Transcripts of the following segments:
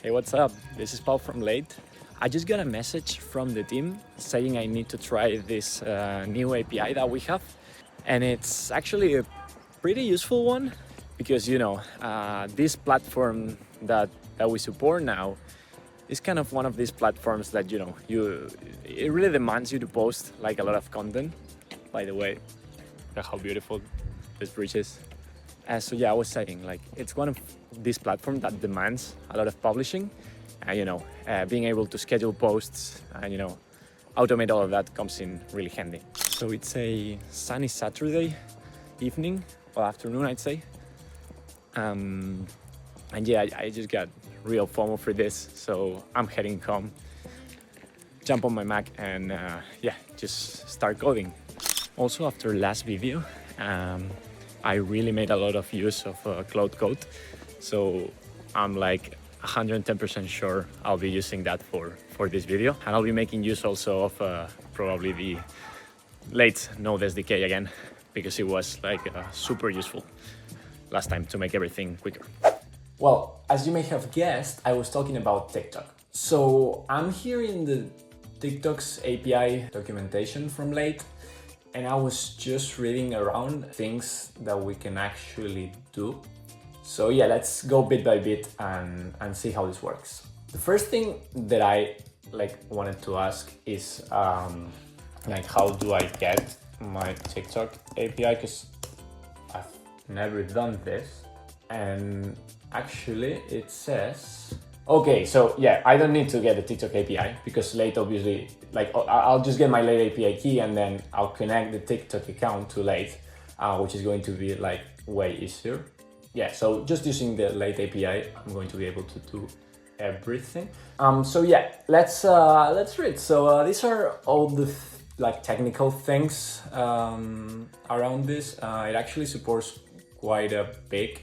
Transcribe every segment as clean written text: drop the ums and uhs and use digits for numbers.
Hey, what's up? This is Paul from Late. I just got a message from the team saying I need to try this new API that we have. And it's actually a pretty useful one because, this platform that we support now is kind of one of these platforms that, it really demands you to post like a lot of content. By the way, look how beautiful this bridge is. So yeah, I was saying, like, it's one of these platforms that demands a lot of publishing, and being able to schedule posts and automate all of that comes in really handy. So it's a sunny Saturday evening or afternoon, I'd say, and yeah, I just got real FOMO for this, so I'm heading home, jump on my Mac, and just start coding. Also, after last video, I really made a lot of use of Cloud Code, so I'm like 110% sure I'll be using that for this video, and I'll be making use also of probably the late Node SDK again, because it was like super useful last time to make everything quicker. Well, as you may have guessed, I was talking about TikTok. So I'm here in the TikTok's API documentation from Late, and I was just reading around things that we can actually do. So yeah, let's go bit by bit and see how this works. The first thing that I wanted to ask is how do I get my TikTok API? Because I've never done this. And actually it says, okay, so yeah, I don't need to get the TikTok API because Late obviously, I'll just get my Late API key and then I'll connect the TikTok account to Late, which is going to be way easier. Yeah, so just using the Late API, I'm going to be able to do everything. So yeah, let's read. So these are all the technical things around this. It actually supports quite a big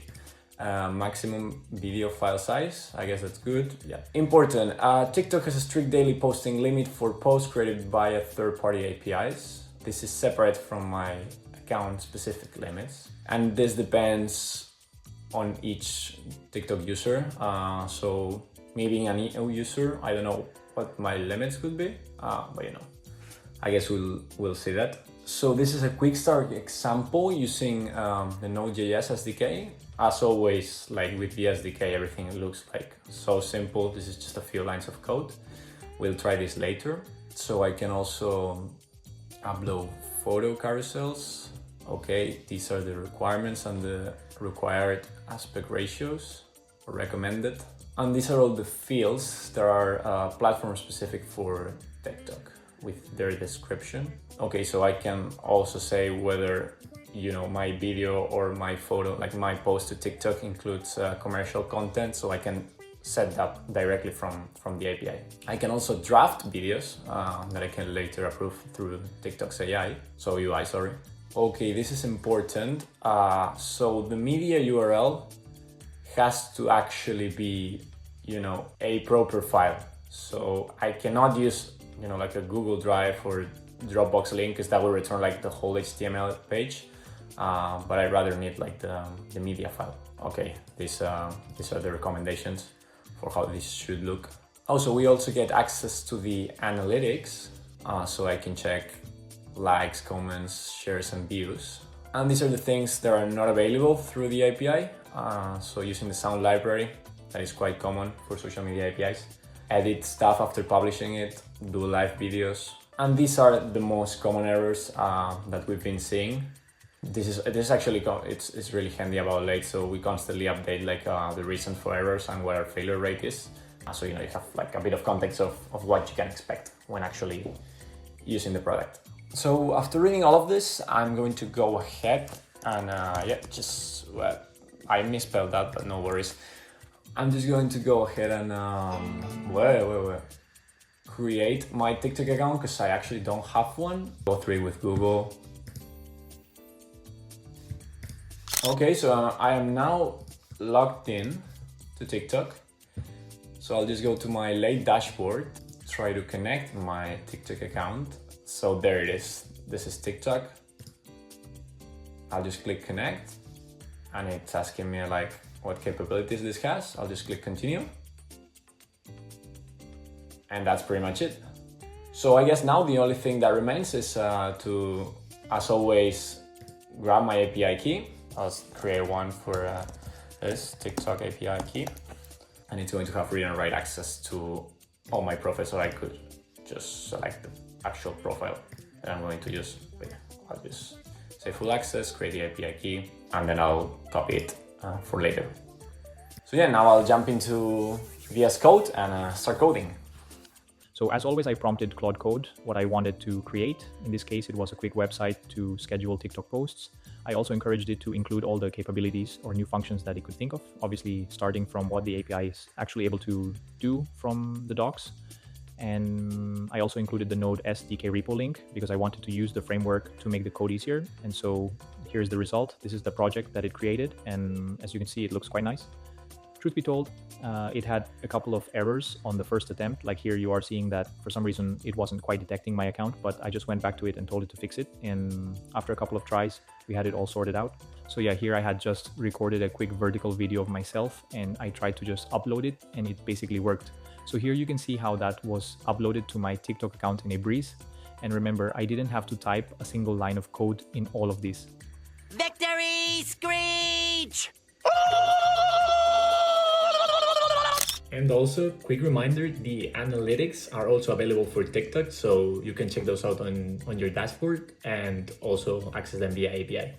maximum video file size. I guess that's good. Yeah. Important. TikTok has a strict daily posting limit for posts created via third-party APIs. This is separate from my account specific limits, and this depends on each TikTok user. So me being a new user, I don't know what my limits could be, but I guess we'll see that. So this is a quick start example using the Node.js SDK. As always, with the SDK, everything looks so simple. This is just a few lines of code. We'll try this later. So I can also upload photo carousels. Okay, these are the requirements and the required aspect ratios or recommended. And these are all the fields that are platform specific for TikTok with their description. Okay, so I can also say whether my video or my photo, my post to TikTok includes commercial content, so I can set that directly from the API. I can also draft videos that I can later approve through TikTok's UI. Okay, this is important. So the media URL has to actually be, a proper file. So I cannot use, a Google Drive or Dropbox link, because that will return the whole HTML page. But I'd rather need the media file. Okay, these are the recommendations for how this should look. Also, we also get access to the analytics, so I can check likes, comments, shares, and views. And these are the things that are not available through the API. So using the sound library, that is quite common for social media APIs. Edit stuff after publishing it, do live videos. And these are the most common errors that we've been seeing. This is actually, it's really handy about Late, so we constantly update the reason for errors and what our failure rate is. So you have a bit of context of what you can expect when actually using the product. So after reading all of this, I'm going to go ahead and I misspelled that, but no worries. I'm just going to go ahead and create my TikTok account, because I actually don't have one. Go through with Google. Okay, so I am now logged in to TikTok. So I'll just go to my Late dashboard, try to connect my TikTok account. So there it is. This is TikTok. I'll just click connect, and it's asking me what capabilities this has. I'll just click continue. And that's pretty much it. So I guess now the only thing that remains is to, as always, grab my API key. I'll create one for this TikTok API key. And it's going to have read and write access to all my profiles, so I could just select the actual profile that I'm going to use. But yeah, I'll just say full access, create the API key, and then I'll copy it for later. So yeah, now I'll jump into VS Code and start coding. So as always, I prompted Claude Code what I wanted to create. In this case, it was a quick website to schedule TikTok posts. I also encouraged it to include all the capabilities or new functions that it could think of, obviously starting from what the API is actually able to do from the docs. And I also included the Node SDK repo link because I wanted to use the framework to make the code easier. And so here's the result. This is the project that it created. And as you can see, it looks quite nice. Truth be told, it had a couple of errors on the first attempt. Like here you are seeing that for some reason it wasn't quite detecting my account, but I just went back to it and told it to fix it. And after a couple of tries, we had it all sorted out. So yeah, here I had just recorded a quick vertical video of myself and I tried to just upload it and it basically worked. So here you can see how that was uploaded to my TikTok account in a breeze. And remember, I didn't have to type a single line of code in all of this. Victory screech! And also, quick reminder, the analytics are also available for TikTok, so you can check those out on your dashboard and also access them via API.